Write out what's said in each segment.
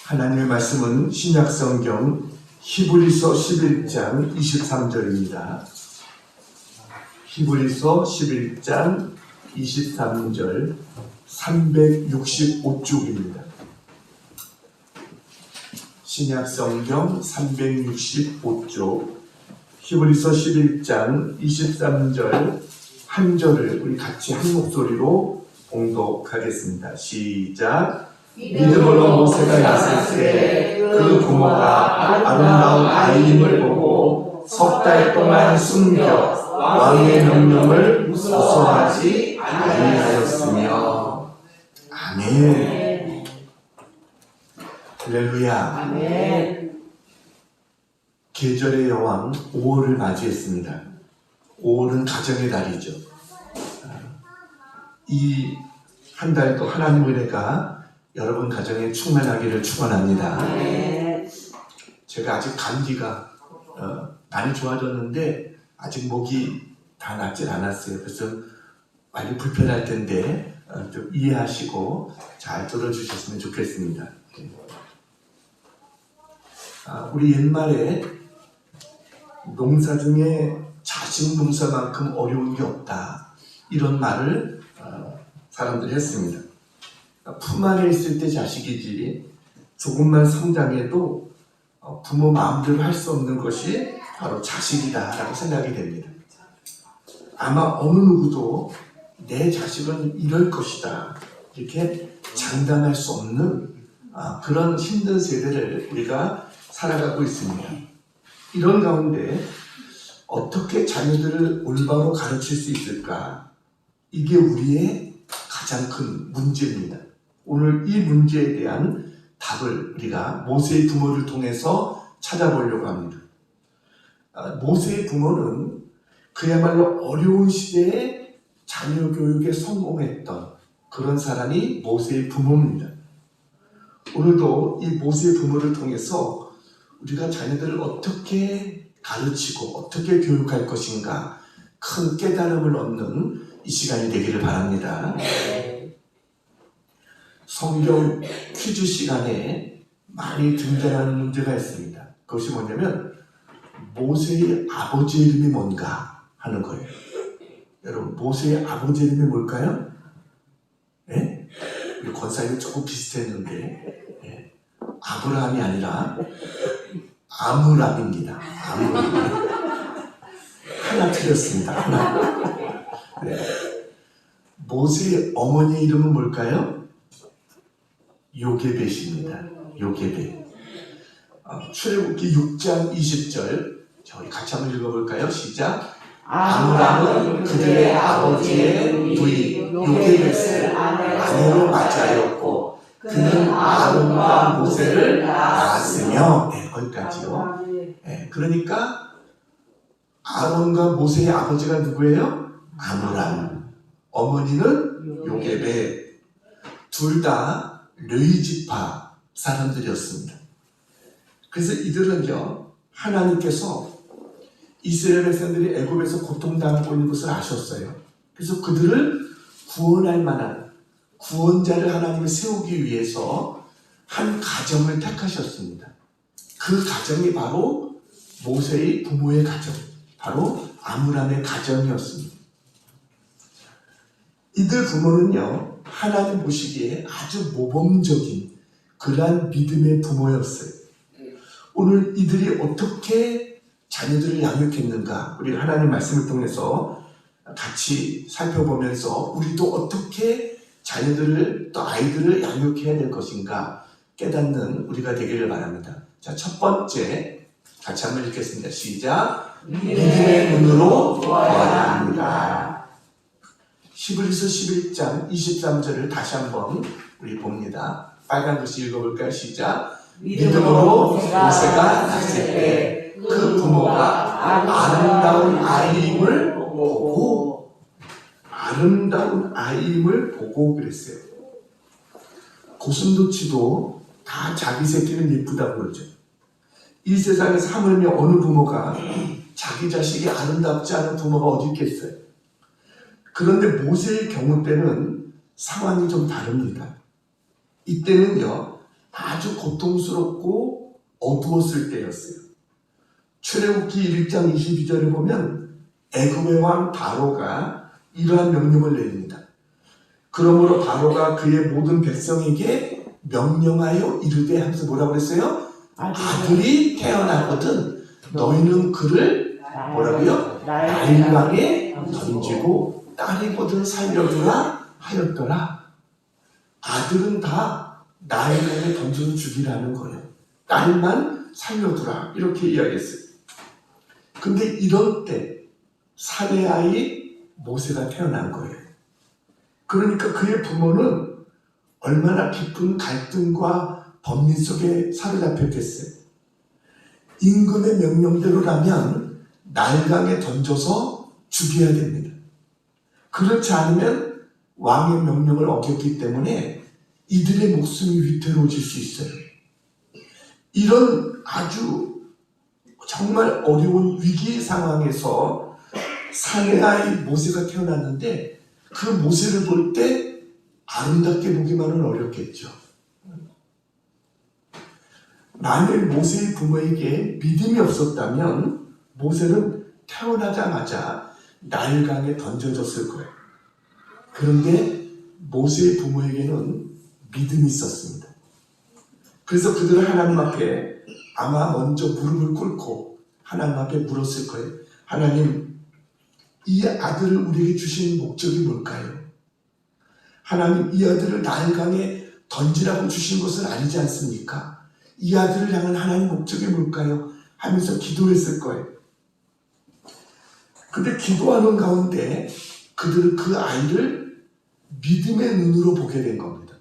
하나님의 말씀은 신약성경 히브리서 11장 23절입니다. 히브리서 11장 23절 365쪽입니다. 신약성경 365쪽 히브리서 11장 23절 한 절을 우리 같이 한 목소리로 봉독하겠습니다. 시작. 믿음으로 모세가 났을 때 그 부모가 아름다운 아이임을 보고 석 달 동안 숨겨 왕의 명령을 무서워하지 아니하였으며. 아멘. 할렐루야. 아멘. 계절의 여왕 5월을 맞이했습니다. 5월은 가정의 달이죠. 이 한 달도 하나님 은혜가 여러분 가정에 충만하기를 축원합니다. 아멘. 제가 아직 감기가 많이 좋아졌는데 아직 목이 다 낫질 않았어요. 그래서 많이 불편할 텐데 좀 이해하시고 잘 들어주셨으면 좋겠습니다. 우리 옛말에 농사 중에 자식 농사만큼 어려운 게 없다, 이런 말을 사람들이 했습니다. 품 안에 있을 때 자식이지 조금만 성장해도 부모 마음대로 할 수 없는 것이 바로 자식이다 라고 생각이 됩니다. 아마 어느 누구도 내 자식은 이럴 것이다 이렇게 장담할 수 없는 그런 힘든 세대를 우리가 살아가고 있습니다. 이런 가운데 어떻게 자녀들을 올바로 가르칠 수 있을까? 이게 우리의 가장 큰 문제입니다. 오늘 이 문제에 대한 답을 우리가 모세의 부모를 통해서 찾아보려고 합니다. 모세의 부모는 그야말로 어려운 시대에 자녀 교육에 성공했던 그런 사람이 모세의 부모입니다. 오늘도 이 모세의 부모를 통해서 우리가 자녀들을 어떻게 가르치고 어떻게 교육할 것인가 큰 깨달음을 얻는 이 시간이 되기를 바랍니다. 성경 퀴즈 시간에 많이 등장하는 문제가 있습니다. 그것이 뭐냐면 모세의 아버지 이름이 뭔가 하는 거예요. 여러분, 모세의 아버지 이름이 뭘까요? 네? 우리 권사님이 조금 비슷했는데 아브라함이 아니라 아므람입니다. 아므람. 하나 틀렸습니다. 하나. 네. 모세의 어머니 이름은 뭘까요? 요게벳입니다. 요게벳. 출애굽기 6장 20절 저희 같이 한번 읽어볼까요? 시작. 아므람은 그들의 아버지의 부인 요게벳을 아내로 맞이하였고 그는 아론과 모세를 낳았으며. 네, 거기까지요. 네, 그러니까 아론과 모세의 아버지가 누구예요? 아므람. 어머니는 요게벳. 둘 다 르이지파 사람들이었습니다. 그래서 이들은요, 하나님께서 이스라엘 백성들이 애굽에서 고통당하고 있는 것을 아셨어요. 그래서 그들을 구원할 만한 구원자를 하나님이 세우기 위해서 한 가정을 택하셨습니다. 그 가정이 바로 모세의 부모의 가정, 바로 아므람의 가정이었습니다. 이들 부모는요, 하나님 보시기에 아주 모범적인 그러한 믿음의 부모였어요. 오늘 이들이 어떻게 자녀들을 양육했는가, 우리 하나님 말씀을 통해서 같이 살펴보면서 우리도 어떻게 자녀들을 또 아이들을 양육해야 될 것인가 깨닫는 우리가 되기를 바랍니다. 자, 첫 번째 같이 한번 읽겠습니다. 시작. 믿음의 눈으로 보아야 합니다. 히브리서 11장 23절을 다시 한번 우리 봅니다. 빨간 글씨 읽어볼까요? 시작. 믿음으로 모세가 났을 때 그 부모가 아름다운 아이임을 보고, 아름다운 아이임을 보고 그랬어요. 고슴도치도 다 자기 새끼는 예쁘다고 그러죠. 이 세상에서 하물며 어느 부모가 자기 자식이 아름답지 않은 부모가 어디 있겠어요? 그런데 모세의 경우 때는 상황이 좀 다릅니다. 이때는요, 아주 고통스럽고 어두웠을 때였어요. 출애굽기 1장 22절에 보면 애굽의 왕 바로가 이러한 명령을 내립니다. 그러므로 바로가 그의 모든 백성에게 명령하여 이르되 하면서 뭐라고 그랬어요? 아들이 태어나거든 너희는 그를 뭐라고요? 나일강에 던지고 딸이거든 살려두라 하였더라. 아들은 다 나일강에 던져서 죽이라는 거예요. 딸만 살려두라 이렇게 이야기했어요. 근데 이럴 때 사내아이 모세가 태어난 거예요. 그러니까 그의 부모는 얼마나 깊은 갈등과 범민 속에 사로잡혔겠어요. 임금의 명령대로라면 나일강에 던져서 죽여야 됩니다. 그렇지 않으면 왕의 명령을 어겼기 때문에 이들의 목숨이 위태로워질 수 있어요. 이런 아주 정말 어려운 위기 상황에서 사내아이 모세가 태어났는데 그 모세를 볼 때 아름답게 보기만은 어렵겠죠. 만일 모세의 부모에게 믿음이 없었다면 모세는 태어나자마자 나일강에 던져졌을 거예요. 그런데 모세의 부모에게는 믿음이 있었습니다. 그래서 그들은 하나님 앞에 아마 먼저 무릎을 꿇고 하나님 앞에 물었을 거예요. 하나님, 이 아들을 우리에게 주신 목적이 뭘까요? 하나님, 이 아들을 나일강에 던지라고 주신 것은 아니지 않습니까? 이 아들을 향한 하나님 목적이 뭘까요? 하면서 기도했을 거예요. 근데 기도하는 가운데 그들은 그 아이를 믿음의 눈으로 보게 된 겁니다.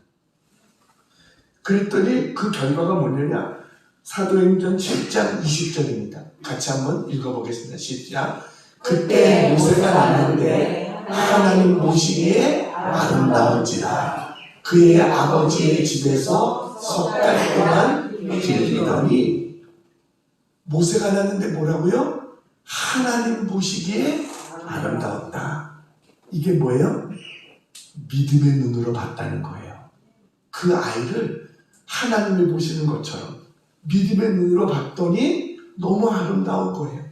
그랬더니 그 결과가 뭐냐냐? 사도행전 7장 20절입니다. 같이 한번 읽어보겠습니다. 시작. 그때 모세가 났는데 하나님 보시기에 아름다운지라 그의 아버지의 집에서 석 달 동안 길리더니 모세가 났는데 뭐라고요? 하나님 보시기에 아름다웠다. 이게 뭐예요? 믿음의 눈으로 봤다는 거예요. 그 아이를 하나님이 보시는 것처럼 믿음의 눈으로 봤더니 너무 아름다운 거예요.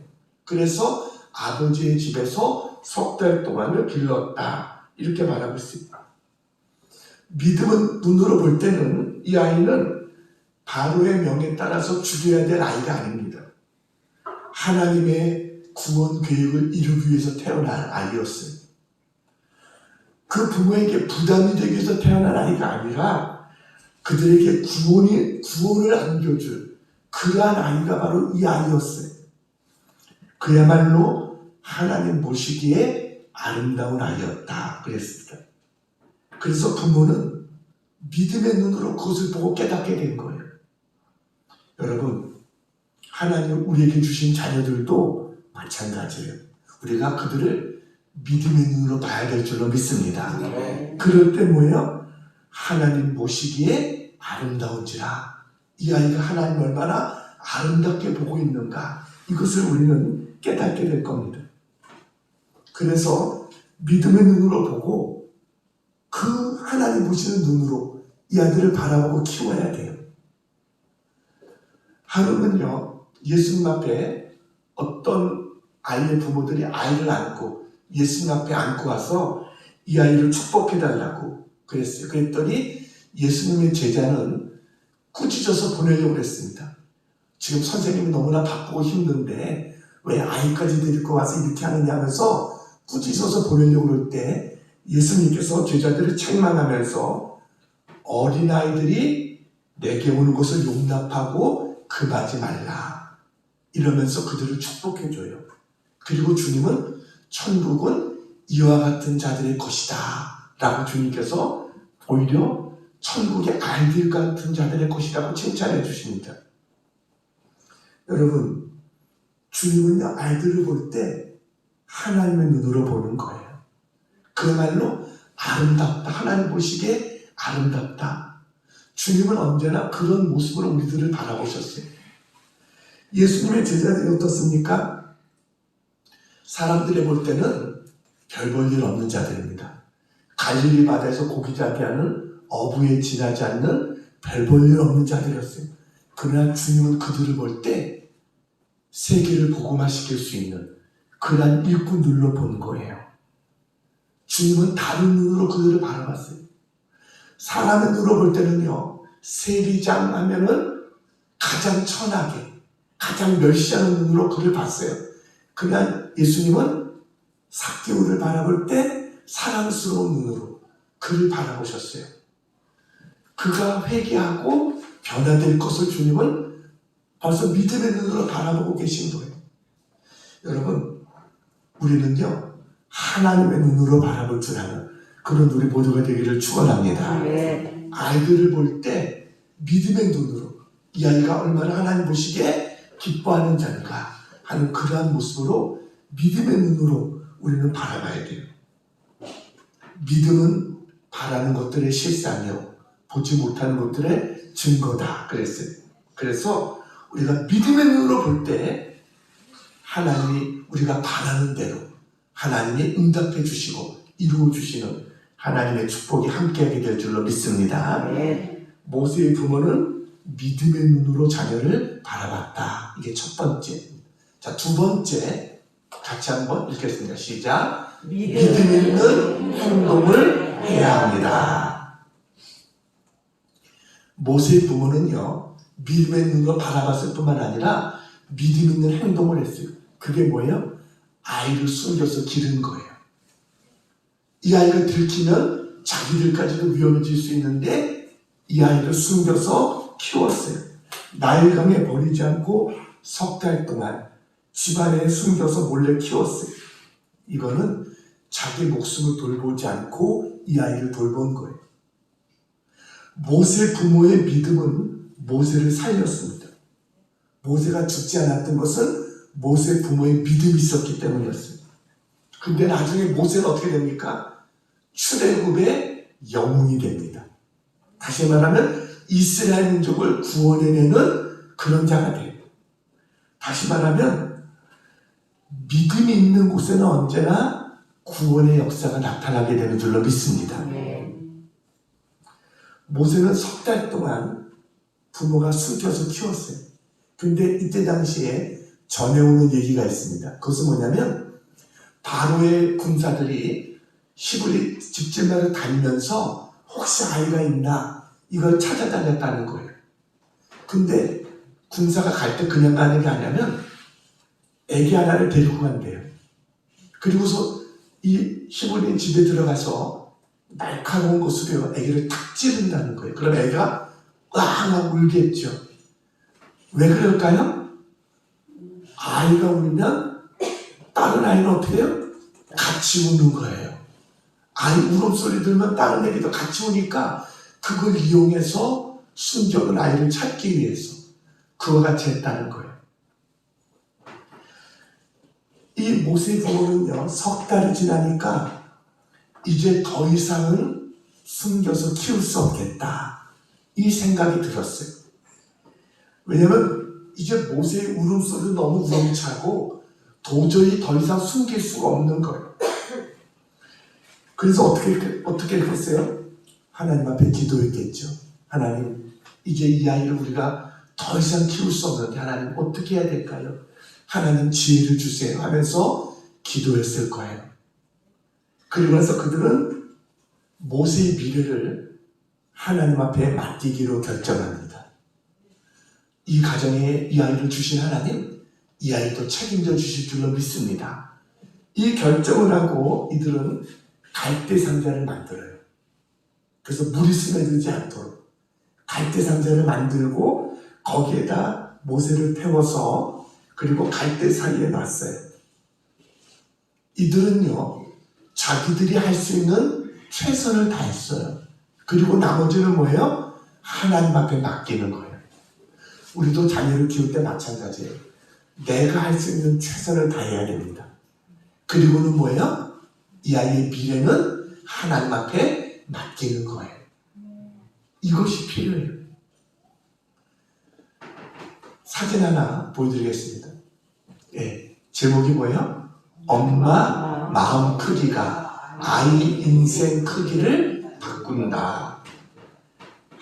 그래서 아버지의 집에서 석 달 동안을 길렀다. 이렇게 말하고 있습니다. 믿음은 눈으로 볼 때는 이 아이는 바로의 명에 따라서 죽여야 될 아이가 아닙니다. 하나님의 구원 계획을 이루기 위해서 태어난 아이였어요. 그 부모에게 부담이 되기 위해서 태어난 아이가 아니라 그들에게 구원을 안겨줄 그러한 아이가 바로 이 아이였어요. 그야말로 하나님 보시기에 아름다운 아이였다 그랬습니다. 그래서 부모는 믿음의 눈으로 그것을 보고 깨닫게 된 거예요. 여러분, 하나님 우리에게 주신 자녀들도 마찬가지예요. 우리가 그들을 믿음의 눈으로 봐야 될 줄로 믿습니다. 그럴 때 뭐예요? 하나님 보시기에 아름다운지라. 이 아이가 하나님 얼마나 아름답게 보고 있는가, 이것을 우리는 깨닫게 될 겁니다. 그래서 믿음의 눈으로 보고 그 하나님 보시는 눈으로 이 아들을 바라보고 키워야 돼요. 하루는요, 예수님 앞에 어떤 아이의 부모들이 아이를 안고 예수님 앞에 안고 와서 이 아이를 축복해달라고 그랬어요. 그랬더니 예수님의 제자는 꾸짖어서 보내려고 했습니다. 지금 선생님이 너무나 바쁘고 힘든데 왜 아이까지 데리고 와서 이렇게 하느냐 하면서 꾸짖어서 보내려고 할 때 예수님께서 제자들을 책망하면서 어린아이들이 내게 오는 것을 용납하고 금하지 말라 이러면서 그들을 축복해줘요. 그리고 주님은 천국은 이와 같은 자들의 것이다 라고 주님께서 오히려 천국의 아이들 같은 자들의 것이라고 칭찬해 주십니다. 여러분, 주님은요, 아이들을 볼 때 하나님의 눈으로 보는 거예요. 그야말로 아름답다. 하나님 보시기에 아름답다. 주님은 언제나 그런 모습으로 우리들을 바라보셨어요. 예수님의 제자들이 어떻습니까? 사람들이 볼 때는 별 볼 일 없는 자들입니다. 갈릴리 바다에서 고기잡이하는 어부에 지나지 않는 별 볼 일 없는 자들이었어요. 그러나 주님은 그들을 볼 때 세계를 복음화시킬 수 있는 그러한 일꾼들로 본 거예요. 주님은 다른 눈으로 그들을 바라봤어요. 사람의 눈으로 볼 때는요, 세리장 하면은 가장 천하게, 가장 멸시하는 눈으로 그를 봤어요. 그러나 예수님은 삭개오를 바라볼 때 사랑스러운 눈으로 그를 바라보셨어요. 그가 회개하고 변화될 것을 주님은 벌써 믿음의 눈으로 바라보고 계신 거예요. 여러분, 우리는요, 하나님의 눈으로 바라볼 줄 아는 그런 우리 모두가 되기를 축원합니다. 아이들을 볼 때 믿음의 눈으로 이 아이가 얼마나 하나님 보시기에 기뻐하는 자인가 하는 그러한 모습으로 믿음의 눈으로 우리는 바라봐야 돼요. 믿음은 바라는 것들의 실상이요, 보지 못하는 것들의 증거다 그랬어요. 그래서 우리가 믿음의 눈으로 볼 때 하나님이 우리가 바라는 대로 하나님이 응답해 주시고 이루어 주시는 하나님의 축복이 함께하게 될 줄로 믿습니다. 모세의 부모는 믿음의 눈으로 자녀를 바라봤다. 이게 첫 번째. 자, 두 번째 같이 한번 읽겠습니다. 시작. 믿음 있는 행동을 해야 합니다. 모세의 부모는요, 믿음의 눈으로 바라봤을 뿐만 아니라 믿음 있는 행동을 했어요. 그게 뭐예요? 아이를 숨겨서 기른 거예요. 이 아이가 들키면 자기들까지도 위험해질 수 있는데 이 아이를 숨겨서 키웠어요. 나일강에 버리지 않고 석 달 동안 집안에 숨겨서 몰래 키웠어요. 이거는 자기 목숨을 돌보지 않고 이 아이를 돌본 거예요. 모세 부모의 믿음은 모세를 살렸습니다. 모세가 죽지 않았던 것은 모세 부모의 믿음이 있었기 때문이었어요. 근데 나중에 모세는 어떻게 됩니까? 출애굽의 영웅이 됩니다. 다시 말하면 이스라엘 민족을 구원해내는 그런 자가 돼요. 다시 말하면 믿음이 있는 곳에는 언제나 구원의 역사가 나타나게 되는 줄로 믿습니다. 모세는 석 달 동안 부모가 숨겨서 키웠어요. 근데 이때 당시에 전해오는 얘기가 있습니다. 그것은 뭐냐면 바로의 군사들이 히브리 집집마다 다니면서 혹시 아이가 있나 이걸 찾아다녔다는 거예요. 근데 군사가 갈 때 그냥 가는 게 아니라면 애기 하나를 데리고 간대요. 그리고서 이 히브리인 집에 들어가서 날카로운 것으로 애기를 탁 찌른다는 거예요. 그럼 애가 꽉 울겠죠. 왜 그럴까요? 아이가 울면 다른 아이는 어떻게 해요? 같이 우는 거예요. 아이 울음소리 들으면 다른 애기도 같이 우니까 그걸 이용해서 숨겨둔 아이를 찾기 위해서 그와 같이 했다는 거예요. 이 모세의 부모는요, 석 달이 지나니까 이제 더 이상은 숨겨서 키울 수 없겠다, 이 생각이 들었어요. 왜냐면 이제 모세의 울음소리도 너무 우렁차고 도저히 더 이상 숨길 수가 없는 거예요. 그래서 어떻게 했어요? 하나님 앞에 기도했겠죠. 하나님, 이제 이 아이를 우리가 더 이상 키울 수 없는데 하나님 어떻게 해야 될까요? 하나님 지혜를 주세요 하면서 기도했을 거예요. 그리고 나서 그들은 모세의 미래를 하나님 앞에 맡기기로 결정합니다. 이 가정에 이 아이를 주신 하나님, 이 아이도 책임져 주실 줄로 믿습니다. 이 결정을 하고 이들은 갈대 상자를 만들어요. 그래서 물이 스며들지 않도록 갈대 상자를 만들고 거기에다 모세를 태워서 그리고 갈대 사이에 놨어요. 이들은요, 자기들이 할 수 있는 최선을 다했어요. 그리고 나머지는 뭐예요? 하나님 앞에 맡기는 거예요. 우리도 자녀를 키울 때 마찬가지예요. 내가 할 수 있는 최선을 다해야 됩니다. 그리고는 뭐예요? 이 아이의 미래는 하나님 앞에 맡기는 거예요. 이것이 필요해요. 사진 하나 보여드리겠습니다. 예, 제목이 뭐예요? 엄마 마음 크기가 아이 인생 크기를 바꾼다.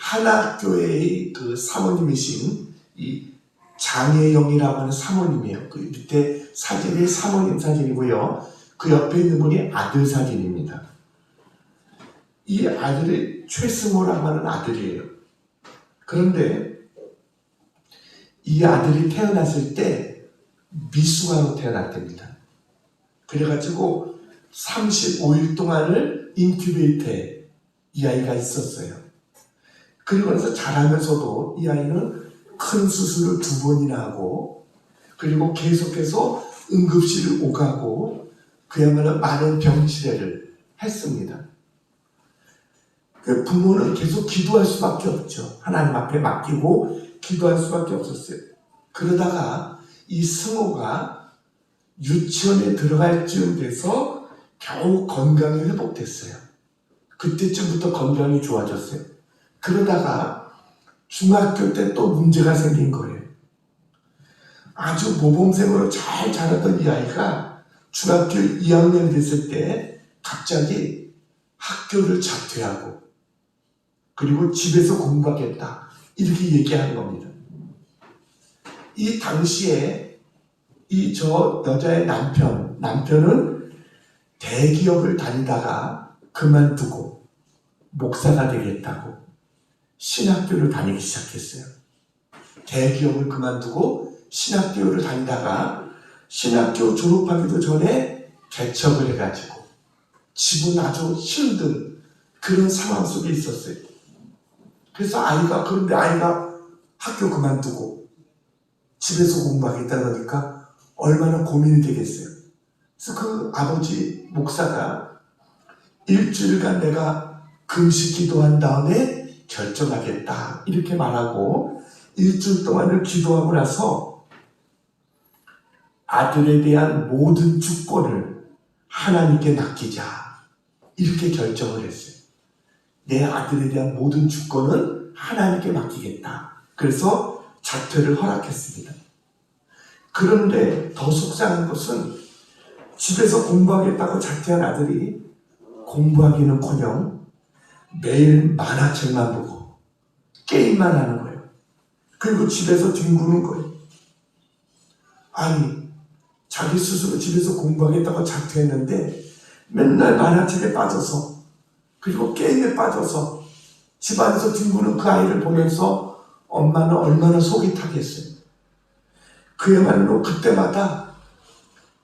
하나교회의 그 사모님이신 이 장혜영이라고 하는 사모님이에요. 그 밑에 사진이 사모님 사진이고요. 그 옆에 있는 분이 아들 사진입니다. 이 아들이 최승호라고 하는 아들이에요. 그런데 이 아들이 태어났을 때 미숙아로 태어났답니다. 그래가지고 35일 동안을 인큐베이터에 이 아이가 있었어요. 그리고 나서 자라면서도 이 아이는 큰 수술을 2번이나 하고, 그리고 계속해서 응급실을 오가고 그야말로 많은 병치레를 했습니다. 그 부모는 계속 기도할 수밖에 없죠. 하나님 앞에 맡기고 기도할 수밖에 없었어요. 그러다가 이 승호가 유치원에 들어갈 쯤 돼서 겨우 건강이 회복됐어요. 그때쯤부터 건강이 좋아졌어요. 그러다가 중학교 때 또 문제가 생긴 거예요. 아주 모범생으로 잘 자라던 이 아이가 중학교 2학년 됐을 때 갑자기 학교를 자퇴하고 그리고 집에서 공부하겠다 이렇게 얘기하는 겁니다. 이 당시에 이 저 여자의 남편은 대기업을 다니다가 그만두고 목사가 되겠다고 신학교를 다니기 시작했어요. 대기업을 그만두고 신학교를 다니다가 신학교 졸업하기도 전에 개척을 해가지고 집은 아주 힘든 그런 상황 속에 있었어요. 그래서 그런데 아이가 학교 그만두고 집에서 공부하겠다 그러니까 얼마나 고민이 되겠어요. 그래서 그 아버지 목사가 일주일간 내가 금식 기도한 다음에 결정하겠다 이렇게 말하고 일주일 동안을 기도하고 나서 아들에 대한 모든 주권을 하나님께 맡기자 이렇게 결정을 했어요. 내 아들에 대한 모든 주권은 하나님께 맡기겠다. 그래서 자퇴를 허락했습니다. 그런데 더 속상한 것은 집에서 공부하겠다고 자퇴한 아들이 공부하기는커녕 매일 만화책만 보고 게임만 하는 거예요. 그리고 집에서 뒹구는 거예요. 아니, 자기 스스로 집에서 공부하겠다고 자퇴했는데 맨날 만화책에 빠져서 그리고 게임에 빠져서 집안에서 뒹구는 그 아이를 보면서 엄마는 얼마나 속이 타겠어요. 그야말로 그때마다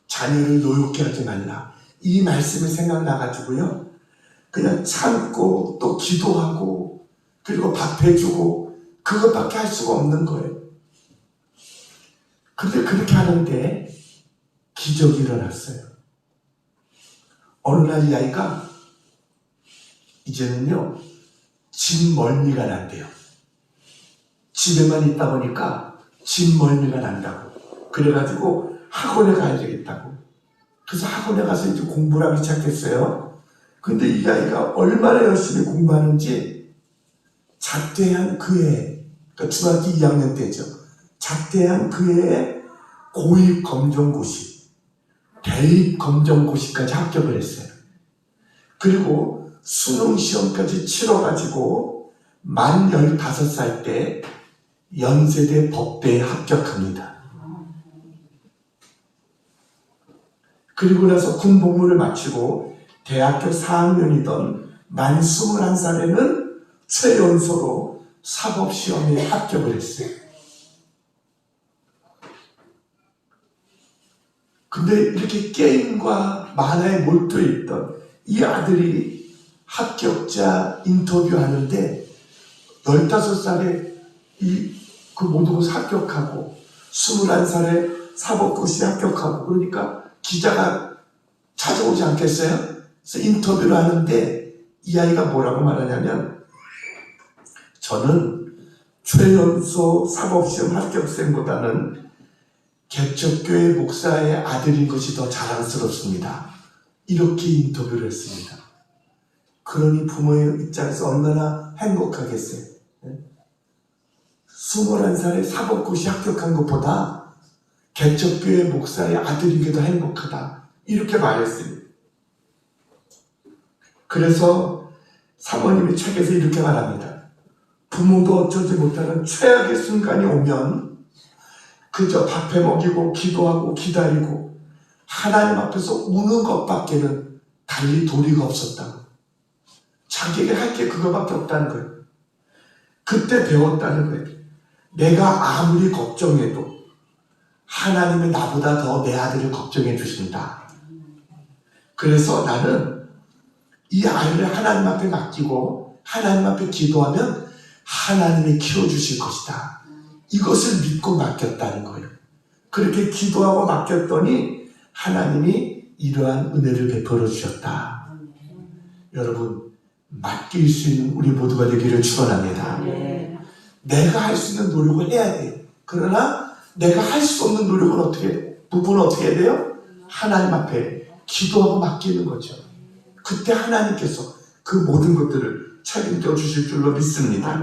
자녀를 노엽게 하지 말라 이 말씀이 생각나가지고요. 그냥 참고 또 기도하고 그리고 밥해주고 그것밖에 할 수가 없는 거예요. 근데 그렇게 하는데 기적이 일어났어요. 어느 날 이 아이가 이제는요 집 멀미가 난대요. 집에만 있다 보니까 집 멀미가 난다고. 그래가지고 학원에 가야 되겠다고. 그래서 학원에 가서 이제 공부를 하기 시작했어요. 근데 이 아이가 얼마나 열심히 공부하는지 자퇴한 그해, 그러니까 중학교 2학년 때죠. 자퇴한 그해에 고입 검정고시, 대입 검정고시까지 합격을 했어요. 그리고 수능 시험까지 치러가지고 만 15살 때 연세대 법대에 합격합니다. 그리고 나서 군복무를 마치고 대학교 4학년이던 만 21살에는 최연소로 사법시험에 합격을 했어요. 근데 이렇게 게임과 만화에 몰두해 있던 이 아들이 합격자 인터뷰하는데 15살에 그 모든 것을 합격하고 21살에 사법고시에 합격하고 그러니까 기자가 찾아오지 않겠어요? 그래서 인터뷰를 하는데 이 아이가 뭐라고 말하냐면 저는 최연소 사법시험 합격생보다는 개척교회 목사의 아들인 것이 더 자랑스럽습니다. 이렇게 인터뷰를 했습니다. 그러니 부모의 입장에서 얼마나 행복하겠어요. 21살에 사법고시 합격한 것보다 개척교회 목사의 아들인 게 더 행복하다. 이렇게 말했습니다. 그래서 사모님이 책에서 이렇게 말합니다. 부모도 어쩌지 못하는 최악의 순간이 오면 그저 밥해 먹이고 기도하고 기다리고 하나님 앞에서 우는 것밖에는 달리 도리가 없었다고. 자기에게 할 게 그거밖에 없다는 거예요. 그때 배웠다는 거예요. 내가 아무리 걱정해도 하나님이 나보다 더 내 아들을 걱정해 주신다. 그래서 나는 이 아이를 하나님 앞에 맡기고 하나님 앞에 기도하면 하나님이 키워주실 것이다. 이것을 믿고 맡겼다는 거예요. 그렇게 기도하고 맡겼더니 하나님이 이러한 은혜를 베풀어 주셨다. 여러분, 맡길 수 있는 우리 모두가 되기를 축원합니다. 내가 할 수 있는 노력을 해야 돼요. 그러나 내가 할 수 없는 노력은 부분은 어떻게 해야 돼요? 하나님 앞에 기도하고 맡기는 거죠. 그때 하나님께서 그 모든 것들을 책임져 주실 줄로 믿습니다.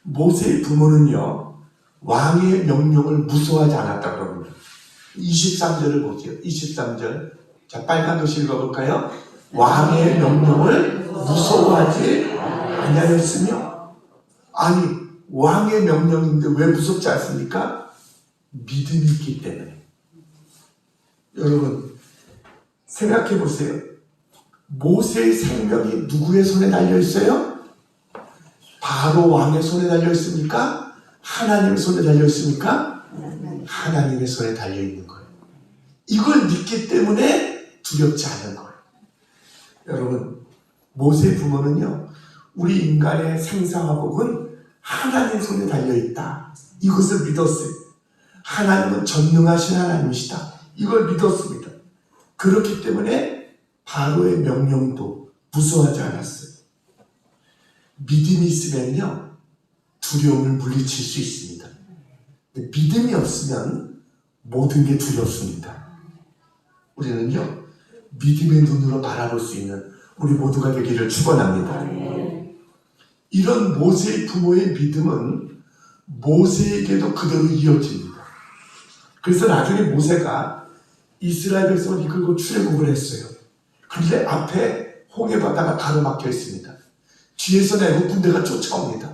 모세의 부모는요, 왕의 명령을 무서워하지 않았다고 합니다. 23절을 보세요. 23절. 자, 빨간 글씨 읽어볼까요? 왕의 명령을 무서워하지 아니하였으며. 아니, 왕의 명령인데 왜 무섭지 않습니까? 믿음이 있기 때문에. 여러분, 생각해 보세요. 모세의 생명이 누구의 손에 달려 있어요? 바로 왕의 손에 달려 있습니까? 하나님의 손에 달려 있습니까? 하나님의 손에 달려 있는 거예요. 이걸 믿기 때문에 두렵지 않은 거예요. 여러분, 모세의 부모는요, 우리 인간의 생사화복은 하나님 손에 달려 있다. 이것을 믿었어요. 하나님은 전능하신 하나님이시다. 이걸 믿었습니다. 그렇기 때문에 바로의 명령도 무서워하지 않았어요. 믿음이 있으면요, 두려움을 물리칠 수 있습니다. 믿음이 없으면 모든 게 두렵습니다. 우리는요, 믿음의 눈으로 바라볼 수 있는 우리 모두가 되기를 축원합니다. 이런 모세의 부모의 믿음은 모세에게도 그대로 이어집니다. 그래서 나중에 모세가 이스라엘 백성을 이끌고 출애굽을 했어요. 그런데 앞에 홍해 바다가 가로막혀 있습니다. 뒤에서 애국 군대가 쫓아옵니다.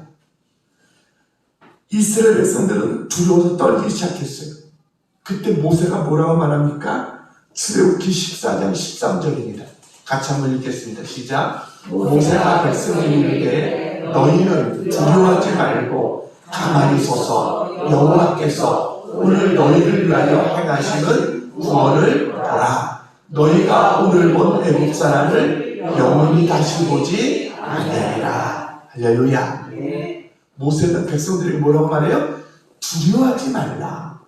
이스라엘 백성들은 두려워서 떨기 시작했어요. 그때 모세가 뭐라고 말합니까? 출애굽기 14장 13절입니다. 같이 한번 읽겠습니다. 시작. 모세가 백성을 이르되 너희는 두려워하지 말고 가만히 서서 여호와께서 오늘 너희를 위하여 행하시는 구원을 보라. 너희가 오늘 본 애국 사람을 영원히 다시 보지 아니하리라. 할렐루야. 모세는 백성들에게 뭐라고 말해요? 두려워하지 말라.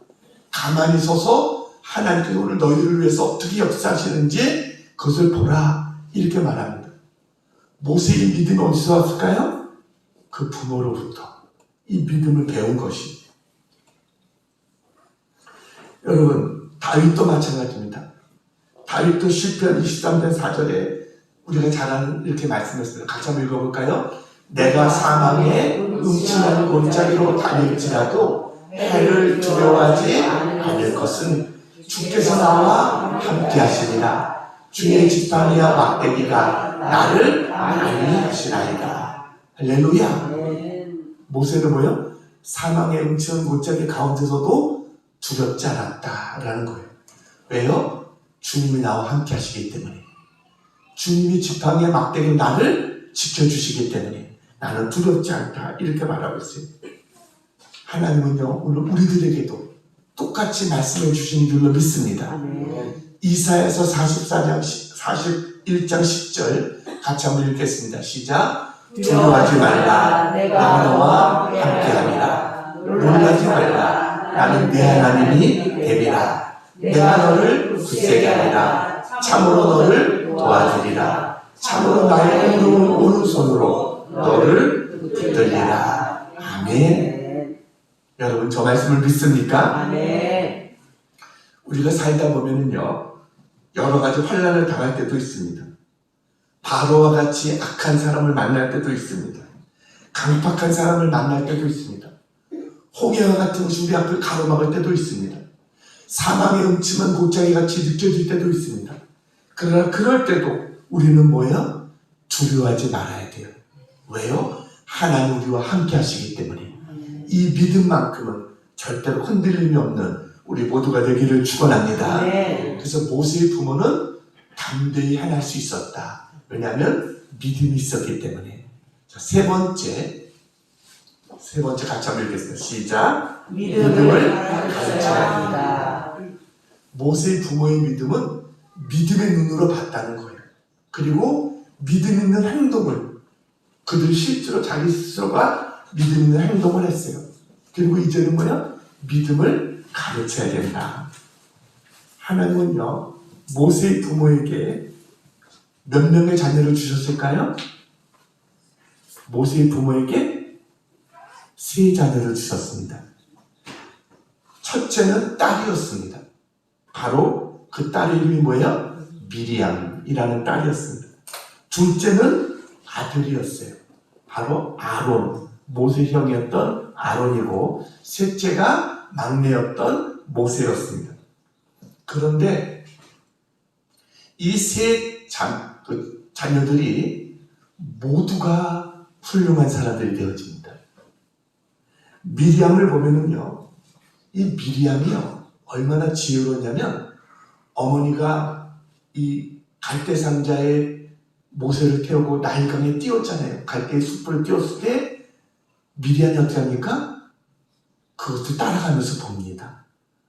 가만히 서서 하나님께서 오늘 너희를 위해서 어떻게 역사하시는지 그것을 보라. 이렇게 말합니다. 모세의 믿음이 어디서 왔을까요? 그 부모로부터 이 믿음을 배운 것이. 여러분, 다윗도 마찬가지입니다. 다윗도 시편 23편 4절에 우리가 잘 아는 이렇게 말씀했습니다. 같이 한번 읽어볼까요? 내가 사망의 음침한 골짜기로 다닐지라도 해를 두려워하지 않을 것은 주께서 나와 함께 하시리라. 주의 지팡이와 막대기가 나를 안위하시나이다. 할렐루야. 모세는 뭐요? 사망의 음침한 골짜기 가운데서도 두렵지 않았다라는 거예요. 왜요? 주님이 나와 함께 하시기 때문에. 주님이 지팡이와 막대기 나를 지켜주시기 때문에 나는 두렵지 않다. 이렇게 말하고 있어요. 하나님은요, 오늘 우리들에게도 똑같이 말씀해 주신 줄로 믿습니다. 이사야서 41장 10절 같이 한번 읽겠습니다. 시작. 두려워하지 말라. 내가 너와 함께하리라. 놀라지 말라. 나는 네 하나님이 됨이라. 내가 너를 굳세게 하리라. 참으로 너를 도와주리라. 참으로 나의 의로운 오른손으로 너를 붙들리라. 아멘. 여러분, 저 말씀을 믿습니까? 아멘. 우리가 살다 보면은요, 여러 가지 환난을 당할 때도 있습니다. 바로와 같이 악한 사람을 만날 때도 있습니다. 강팍한 사람을 만날 때도 있습니다. 홍해와 같은 것이 우리 앞을 가로막을 때도 있습니다. 사망의 음침한 골짜기 같이 느껴질 때도 있습니다. 그러나 그럴 때도 우리는 뭐예요? 두려워하지 말아야 돼요. 왜요? 하나님 우리와 함께 하시기 때문에. 이 믿음만큼은 절대로 흔들림이 없는 우리 모두가 되기를 축원합니다. 그래서 모세의 부모는 담대히 행할 수 있었다. 왜냐하면 믿음이 있었기 때문에. 자, 세 번째 같이 한번 읽겠습니다. 시작. 믿음을 가르쳐야 한다. 모세의 부모의 믿음은 믿음의 눈으로 봤다는 거예요. 그리고 믿음 있는 행동을 그들이 실제로 자기 스스로가 믿음 있는 행동을 했어요. 그리고 이제는 뭐냐? 믿음을 가르쳐야 된다. 하나님은요, 모세의 부모에게 몇 명의 자녀를 주셨을까요? 모세의 부모에게 3자녀를 주셨습니다. 첫째는 딸이었습니다. 바로 그 딸의 이름이 뭐예요? 미리암이라는 딸이었습니다. 둘째는 아들이었어요. 바로 아론, 모세 형이었던 아론이고, 셋째가 막내였던 모세였습니다. 그런데 이 세 자녀들이 모두가 훌륭한 사람들이 되어집니다. 미리암을 보면은요, 이 미리암이요, 얼마나 지혜로웠냐면, 어머니가 이 갈대 상자에 모세를 태우고 나일강에 띄웠잖아요. 갈대 숯불을 띄웠을 때 미리암이 어떻게 합니까? 그것을 따라가면서 봅니다.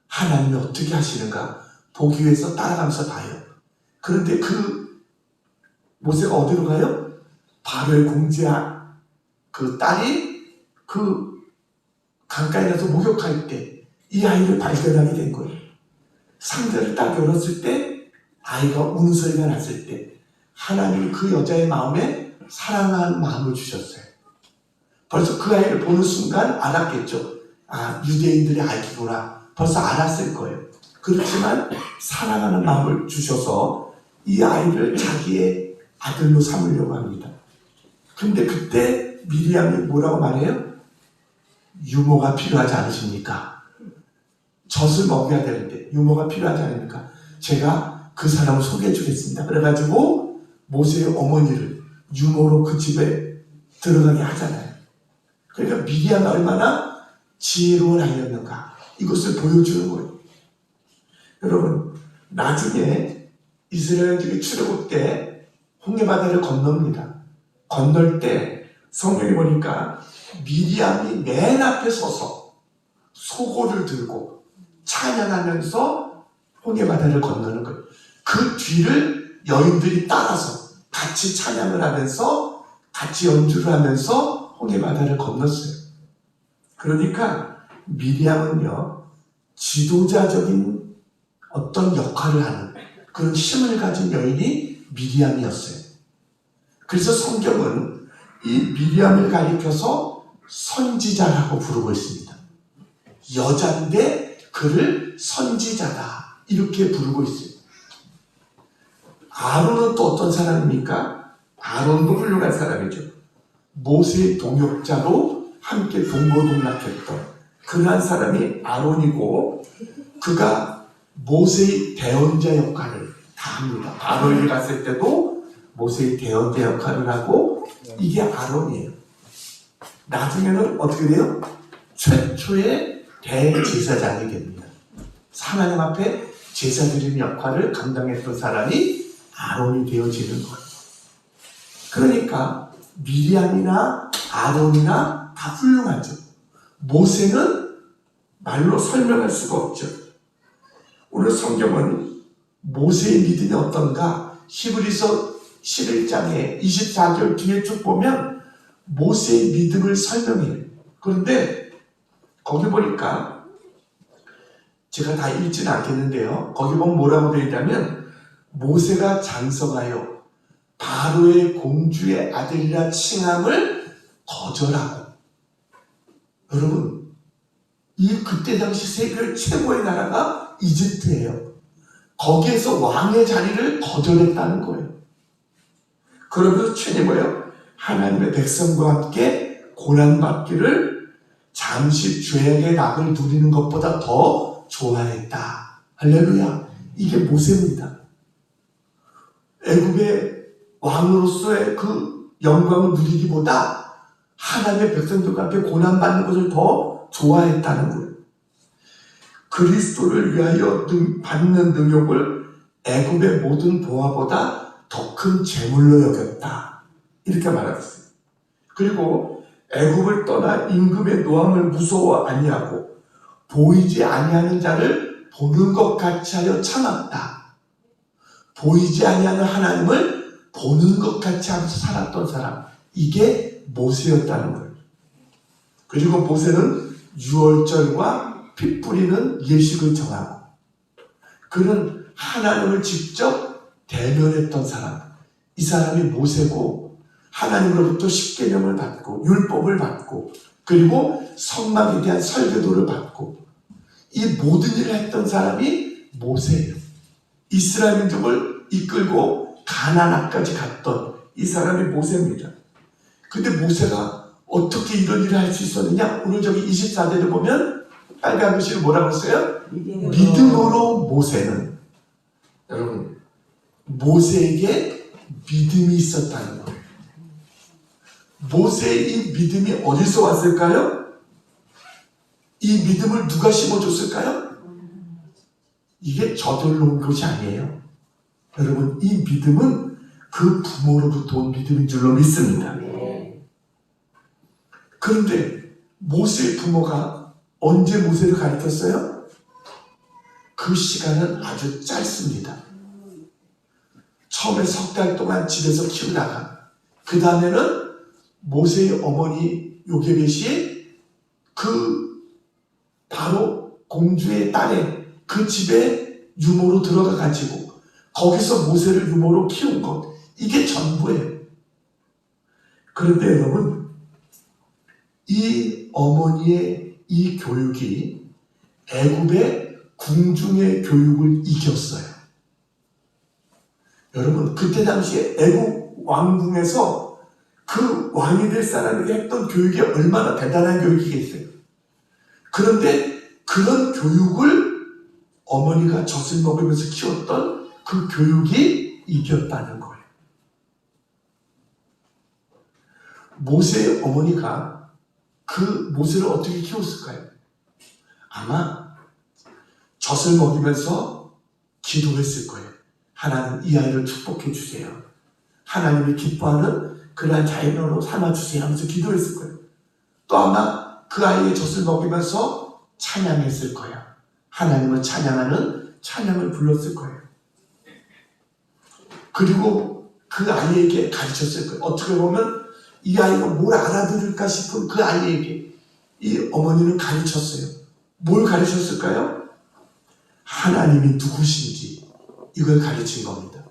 하나님이 어떻게 하시는가 보기 위해서 따라가면서 봐요. 그런데 그 모세가 어디로 가요? 바로의 공주야 그 딸이 그 강가에 가서 목욕할 때 이 아이를 발견하게 된 거예요. 상자를 딱 열었을 때 아이가 우는 소리가 났을 때 하나님이 그 여자의 마음에 사랑하는 마음을 주셨어요. 벌써 그 아이를 보는 순간 알았겠죠. 아, 유대인들의 아이구나. 벌써 알았을 거예요. 그렇지만 사랑하는 마음을 주셔서 이 아이를 자기의 아들로 삼으려고 합니다. 근데 그때 미리암이 뭐라고 말해요? 유모가 필요하지 않으십니까? 젖을 먹여야 되는데 유모가 필요하지 않습니까? 제가 그 사람을 소개해 주겠습니다. 그래가지고 모세의 어머니를 유모로 그 집에 들어가게 하잖아요. 그러니까 미리암이 얼마나 지혜로운 아이였는가 이것을 보여주는 거예요. 여러분, 나중에 이스라엘들이 출애굽 때 홍해바다를 건넙니다. 건널 때 성경에 보니까 미리암이 맨 앞에 서서 소고를 들고 찬양하면서 홍해바다를 건너는 거예요. 그 뒤를 여인들이 따라서 같이 찬양을 하면서 같이 연주를 하면서 홍해바다를 건넜어요. 그러니까 미리암은요, 지도자적인 어떤 역할을 하는 그런 힘을 가진 여인이 미리암이었어요. 그래서 성경은 이 미리암을 가리켜서 선지자라고 부르고 있습니다. 여자인데 그를 선지자다 이렇게 부르고 있어요. 아론은 또 어떤 사람입니까? 아론도 훌륭한 사람이죠. 모세의 동역자로 함께 동고동락했던 그러한 사람이 아론이고, 그가 모세의 대언자 역할을 다 합니다. 바로에게 갔을 때도 모세의 대언자 역할을 하고, 이게 아론이에요. 나중에는 어떻게 돼요? 최초의 대제사장이 됩니다. 하나님 앞에 제사 드리는 역할을 감당했던 사람이 아론이 되어지는 거예요. 그러니까 미리암이나 아론이나 다 훌륭하죠. 모세는 말로 설명할 수가 없죠. 오늘 성경은 모세의 믿음이 어떤가? 히브리서 11장에 24절 뒤에 쭉 보면 모세의 믿음을 설명해요. 그런데 거기 보니까 제가 다 읽지는 않겠는데요. 거기 보면 뭐라고 되어 있냐면 모세가 장성하여 바로의 공주의 아들이라 칭함을 거절하고. 여러분, 이 그때 당시 세계 최고의 나라가 이집트예요. 거기에서 왕의 자리를 거절했다는 거예요. 그러면서 죄는 뭐예요? 하나님의 백성과 함께 고난받기를 잠시 죄악의 낙을 누리는 것보다 더 좋아했다. 할렐루야. 이게 모세입니다. 애굽의 왕으로서의 그 영광을 누리기보다 하나님의 백성들 앞에 고난받는 것을 더 좋아했다는 거예요. 그리스도를 위하여 받는 능욕을 애굽의 모든 보화보다 더 큰 재물로 여겼다. 이렇게 말했어요. 그리고 애굽을 떠나 임금의 노함을 무서워 아니하고 보이지 아니하는 자를 보는 것 같이 하여 참았다. 보이지 아니하는 하나님을 보는 것 같이 하면서 살았던 사람, 이게 모세였다는 거예요. 그리고 모세는 유월절과 피 뿌리는 예식을 정하고, 그는 하나님을 직접 대면했던 사람, 이 사람이 모세고, 하나님으로부터 십계명을 받고 율법을 받고 그리고 성막에 대한 설계도를 받고 이 모든 일을 했던 사람이 모세예요. 이스라엘 민족을 이끌고 가나안까지 갔던 이 사람이 모세입니다. 근데 모세가 어떻게 이런 일을 할 수 있었느냐? 오늘 저기 24절에 보면 빨간 글씨로 뭐라고 했어요? 믿음으로 모세는, 여러분, 모세에게 믿음이 있었다는 거예요. 모세의 이 믿음이 어디서 왔을까요? 이 믿음을 누가 심어줬을까요? 이게 저절로 온 것이 아니에요. 여러분, 이 믿음은 그 부모로부터 온 믿음인 줄로 믿습니다. 그런데 모세의 부모가 언제 모세를 가르쳤어요? 그 시간은 아주 짧습니다. 처음에 석 달 동안 집에서 키우다가 그 다음에는 모세의 어머니 요게벳이 그 바로 공주의 딸의 그 집에 유모로 들어가 가지고 거기서 모세를 유모로 키운 것, 이게 전부예요. 그런데 여러분, 이 어머니의 이 교육이 애굽의 궁중의 교육을 이겼어요. 여러분, 그때 당시에 애굽 왕궁에서 그 왕이 될 사람에게 했던 교육이 얼마나 대단한 교육이겠어요. 그런데 그런 교육을 어머니가 젖을 먹으면서 키웠던 그 교육이 이겼다는 거예요. 모세의 어머니가 그 모세를 어떻게 키웠을까요? 아마 젖을 먹이면서 기도했을 거예요. 하나님, 이 아이를 축복해 주세요. 하나님이 기뻐하는 그러한 자녀로 삼아주세요 하면서 기도했을 거예요. 또 아마 그 아이의 젖을 먹이면서 찬양했을 거예요. 하나님을 찬양하는 찬양을 불렀을 거예요. 그리고 그 아이에게 가르쳤을 거예요. 어떻게 보면 이 아이가 뭘 알아들을까 싶은 그 아이에게 이 어머니는 가르쳤어요. 뭘 가르쳤을까요? 하나님이 누구신지 이걸 가르친 겁니다.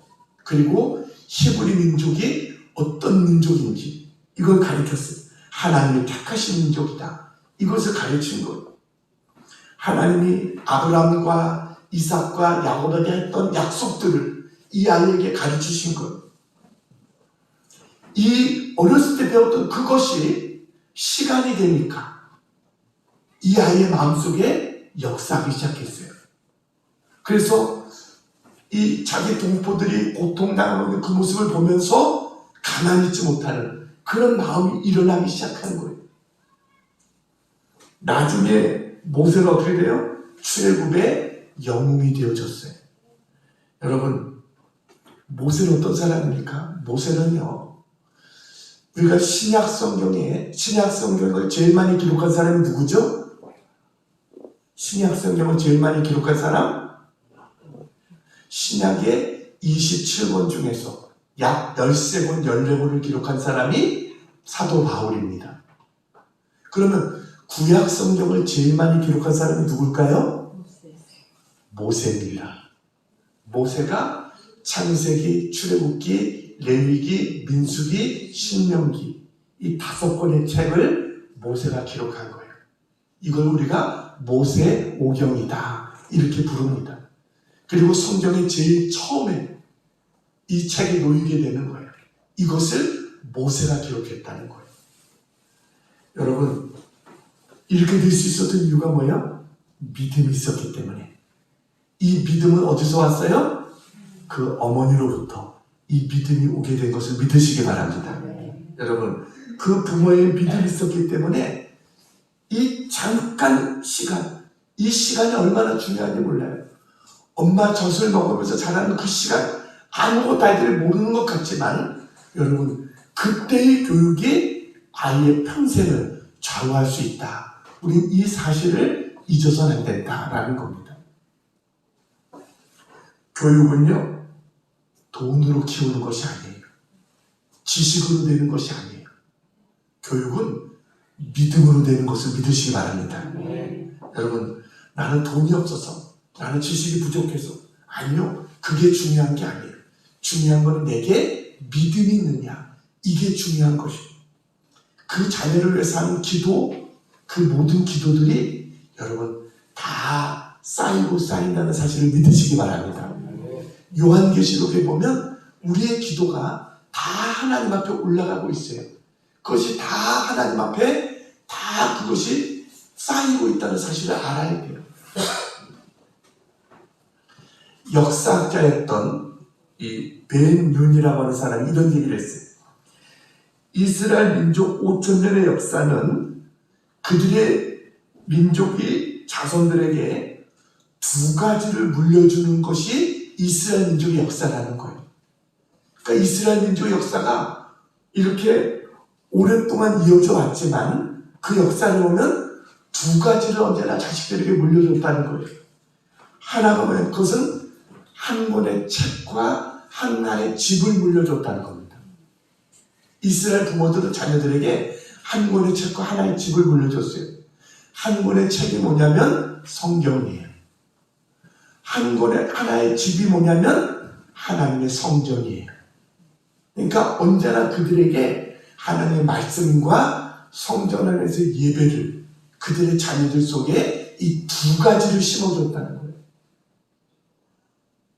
그리고 히브리 민족이 어떤 민족인지 이걸 가르쳤어요. 하나님이 택하신 민족이다. 이것을 가르친 거예요. 하나님이 아브라함과 이삭과 야곱에게 했던 약속들을 이 아이에게 가르치신 거예요. 이 어렸을 때 배웠던 그것이 시간이 되니까 이 아이의 마음속에 역사하기 시작했어요. 그래서 이 자기 동포들이 고통당하는 그 모습을 보면서 가만히 있지 못하는 그런 마음이 일어나기 시작한 거예요. 나중에 모세는 어떻게 돼요? 출애굽의 영웅이 되어졌어요. 여러분, 모세는 어떤 사람입니까? 모세는요, 우리가 신약 성경을 제일 많이 기록한 사람이 누구죠? 신약 성경을 제일 많이 기록한 사람? 신약의 27권 중에서 약 13권, 14권을 기록한 사람이 사도 바울입니다. 그러면 구약 성경을 제일 많이 기록한 사람이 누굴까요? 모세입니다. 모세가 창세기, 출애굽기, 레위기, 민수기, 신명기, 이 5권의 책을 모세가 기록한 거예요. 이걸 우리가 모세오경이다 이렇게 부릅니다. 그리고 성경의 제일 처음에 이 책이 놓이게 되는 거예요. 이것을 모세가 기록했다는 거예요. 여러분, 이렇게 될 수 있었던 이유가 뭐예요? 믿음이 있었기 때문에. 이 믿음은 어디서 왔어요? 그 어머니로부터 이 믿음이 오게 된 것을 믿으시기 바랍니다. 여러분, 그 부모의 믿음이 있었기 때문에 이 잠깐 시간, 이 시간이 얼마나 중요한지 몰라요. 엄마 젖을 먹으면서 자라는 그 시간, 아무것도 아이들이 모르는 것 같지만 여러분, 그때의 교육이 아이의 평생을 좌우할 수 있다. 우린 이 사실을 잊어서는 안 된다라는 겁니다. 교육은요, 돈으로 키우는 것이 아니에요. 지식으로 되는 것이 아니에요. 교육은 믿음으로 되는 것을 믿으시기 바랍니다. 여러분, 나는 돈이 없어서, 나는 지식이 부족해서. 아니요, 그게 중요한 게 아니에요. 중요한 건 내게 믿음이 있느냐, 이게 중요한 것이에요. 그 자녀를 위해서 하는 기도, 그 모든 기도들이 여러분 다 쌓이고 쌓인다는 사실을 믿으시기 바랍니다. 요한계시록에 보면 우리의 기도가 다 하나님 앞에 올라가고 있어요. 그것이 다 하나님 앞에 다 그것이 쌓이고 있다는 사실을 알아야 돼요. 역사학자였던 이 벤 윤이라고 하는 사람이 이런 얘기를 했어요. 이스라엘 민족 5,000년의 역사는 그들의 민족이 자손들에게 두 가지를 물려주는 것이 이스라엘 민족의 역사라는 거예요. 그러니까 이스라엘 민족의 역사가 이렇게 오랫동안 이어져 왔지만 그 역사를 보면 두 가지를 언제나 자식들에게 물려줬다는 거예요. 하나가 뭐냐면 그것은 한 권의 책과 하나의 집을 물려줬다는 겁니다. 이스라엘 부모들은 자녀들에게 한 권의 책과 하나의 집을 물려줬어요. 한 권의 책이 뭐냐면 성경이에요. 한 권의 하나의 집이 뭐냐면 하나님의 성전이에요. 그러니까 언제나 그들에게 하나님의 말씀과 성전 안에서 예배를 그들의 자녀들 속에 이 두 가지를 심어줬다는 거예요.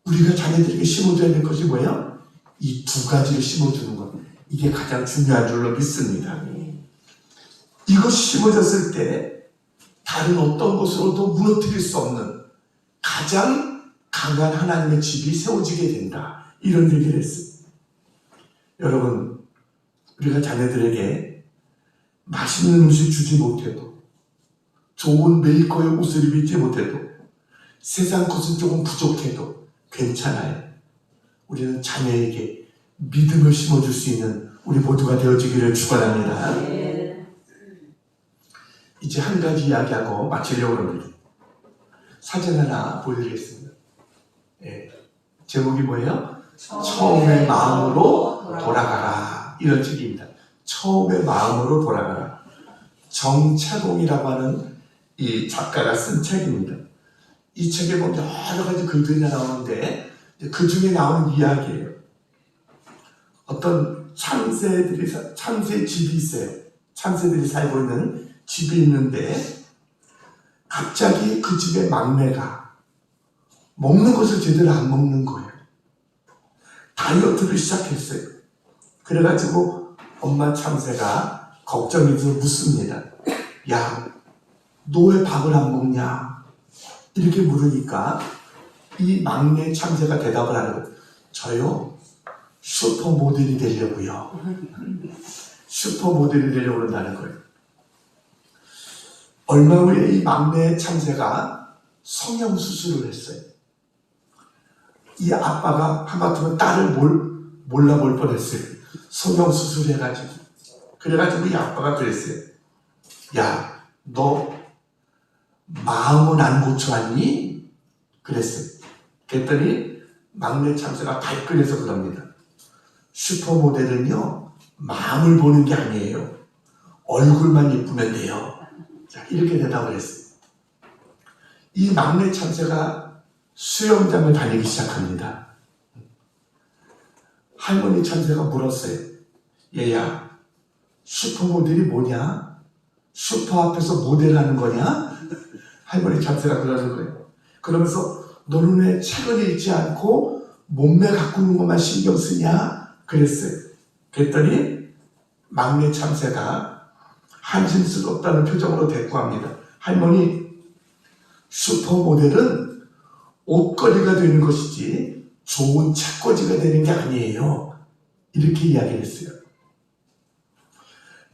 우리가 자녀들에게 심어줘야 될 것이 뭐예요? 이 두 가지를 심어주는 것. 이게 가장 중요한 줄로 믿습니다. 이것이 심어졌을 때 다른 어떤 것으로도 무너뜨릴 수 없는 가장 강한 하나님의 집이 세워지게 된다. 이런 얘기를 했어요. 여러분, 우리가 자녀들에게 맛있는 음식 주지 못해도, 좋은 메이커의 옷을 입지 못해도, 세상 것은 조금 부족해도 괜찮아요. 우리는 자녀에게 믿음을 심어줄 수 있는 우리 모두가 되어지기를 축원합니다. 이제 한 가지 이야기하고 마치려고 합니다. 사진 하나 보여드리겠습니다. 제목이 뭐예요? 처음의 마음으로 돌아가라. 이런 책입니다. 처음의 마음으로 돌아가라. 정채봉이라고 하는 이 작가가 쓴 책입니다. 이 책에 보면 여러 가지 글들이 나오는데 그 중에 나오는 이야기예요. 어떤 참새의 집이 있어요. 참새들이 살고 있는 집이 있는데 갑자기 그 집의 막내가 먹는 것을 제대로 안 먹는 거예요. 다이어트를 시작했어요. 그래가지고 엄마 참새가 걱정이 들어 묻습니다. 야, 너 왜 밥을 안 먹냐? 이렇게 물으니까 이 막내 참새가 대답을 하는 거예요. 저요, 슈퍼모델이 되려고요. 슈퍼모델이 되려고 그런다는 거예요. 얼마 후에 이 막내 참새가 성형수술을 했어요. 이 아빠가 하마터면 딸을 몰라볼 뻔했어요. 성형수술 해가지고. 그래가지고 이 아빠가 그랬어요. 야, 너 마음은 안 고쳐왔니? 그랬어요. 그랬더니 막내 참새가 발끈해서 그럽니다. 슈퍼모델은요, 마음을 보는 게 아니에요. 얼굴만 예쁘면 돼요. 자, 이렇게 대답을 했어요. 이 막내 참새가 수영장을 다니기 시작합니다. 할머니 참새가 물었어요. 얘야, 슈퍼모델이 뭐냐? 슈퍼 앞에서 모델하는 거냐? 할머니 참새가 그러는 거예요. 그러면서 너는 왜 책을 읽지 않고 몸매 가꾸는 것만 신경 쓰냐? 그랬어요. 그랬더니 막내 참새가 한심스럽다는 표정으로 대꾸합니다. 할머니, 슈퍼모델은 옷걸이가 되는 것이지 좋은 책꽂이가 되는 게 아니에요. 이렇게 이야기를 했어요.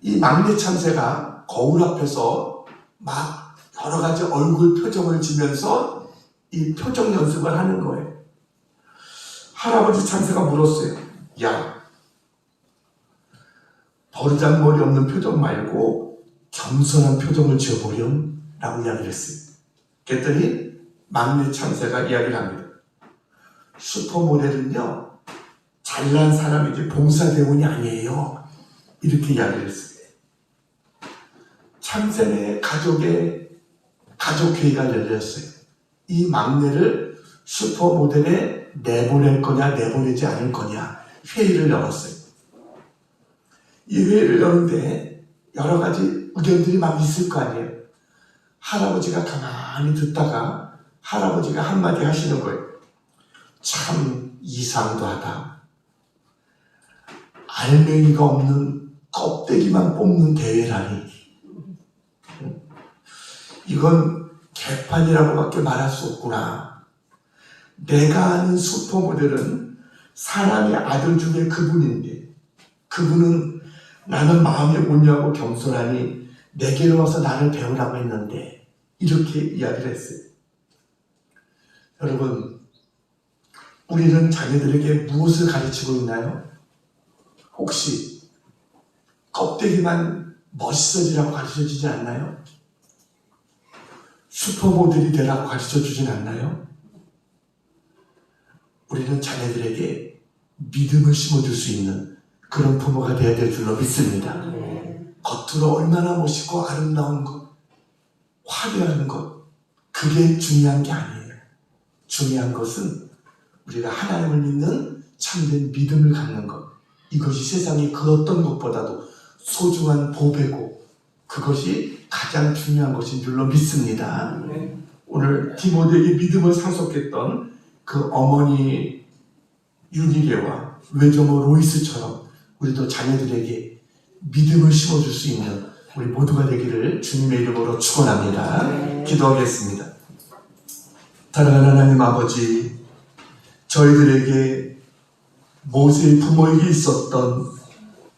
이 막내 참새가 거울 앞에서 막 여러 가지 얼굴 표정을 지면서 이 표정 연습을 하는 거예요. 할아버지 참새가 물었어요. 야, 버르장머리 없는 표정 말고 겸손한 표정을 지어보렴 라고 이야기를 했어요. 그랬더니 막내 참새가 이야기를 합니다. 슈퍼모델은요, 잘난 사람이지 봉사대원이 아니에요. 이렇게 이야기를 했어요. 참새네 가족회의가 열렸어요. 이 막내를 슈퍼모델에 내보낼 거냐 내보내지 않을 거냐 회의를 열었어요. 이 회의를 여는데 여러 가지 의견들이 막 있을 거 아니에요. 할아버지가 가만히 듣다가 할아버지가 한마디 하시는 거예요. 참 이상도 하다. 알맹이가 없는 껍데기만 뽑는 대회라니. 이건 개판이라고밖에 말할 수 없구나. 내가 아는 슈퍼모델은 사람의 아들 중에 그분인데, 그분은 나는 마음이 온유하고 겸손하니 내게로 와서 나를 배우라고 했는데, 이렇게 이야기를 했어요. 여러분, 우리는 자녀들에게 무엇을 가르치고 있나요? 혹시 껍데기만 멋있어지라고 가르쳐주지 않나요? 슈퍼모델이 되라고 가르쳐주진 않나요? 우리는 자녀들에게 믿음을 심어줄 수 있는 그런 부모가 되어야 될 줄로 믿습니다. 겉으로 얼마나 멋있고 아름다운 것, 화려한 것, 그게 중요한 게 아니에요. 중요한 것은 우리가 하나님을 믿는 참된 믿음을 갖는 것, 이것이 세상의 그 어떤 것보다도 소중한 보배고 그것이 가장 중요한 것인 줄로 믿습니다. 오늘 디모데에게 믿음을 상속했던 그 어머니 유니게와 외조모 로이스처럼 우리도 자녀들에게 믿음을 심어줄 수 있는 우리 모두가 되기를 주님의 이름으로 축원합니다. 기도하겠습니다. 사랑하는 하나님 아버지, 저희들에게 모세의 부모에게 있었던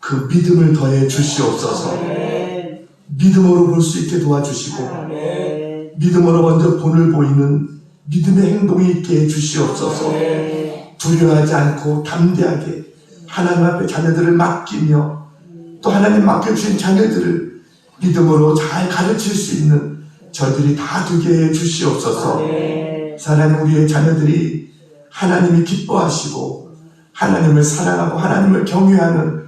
그 믿음을 더해 주시옵소서. 믿음으로 볼 수 있게 도와주시고 믿음으로 먼저 본을 보이는 믿음의 행동이 있게 해 주시옵소서. 두려워하지 않고 담대하게 하나님 앞에 자녀들을 맡기며 또 하나님 맡겨주신 자녀들을 믿음으로 잘 가르칠 수 있는 저희들이 다 되게 해 주시옵소서. 사랑하는 우리의 자녀들이 하나님이 기뻐하시고 하나님을 사랑하고 하나님을 경외하는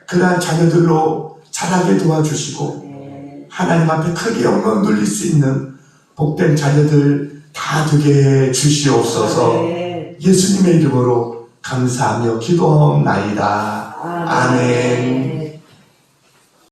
그러한 자녀들로 자라게 도와주시고 하나님 앞에 크게 영광 돌릴 수 있는 복된 자녀들 다 되게 해 주시옵소서. 예수님의 이름으로 감사하며 기도하옵나이다. 아멘.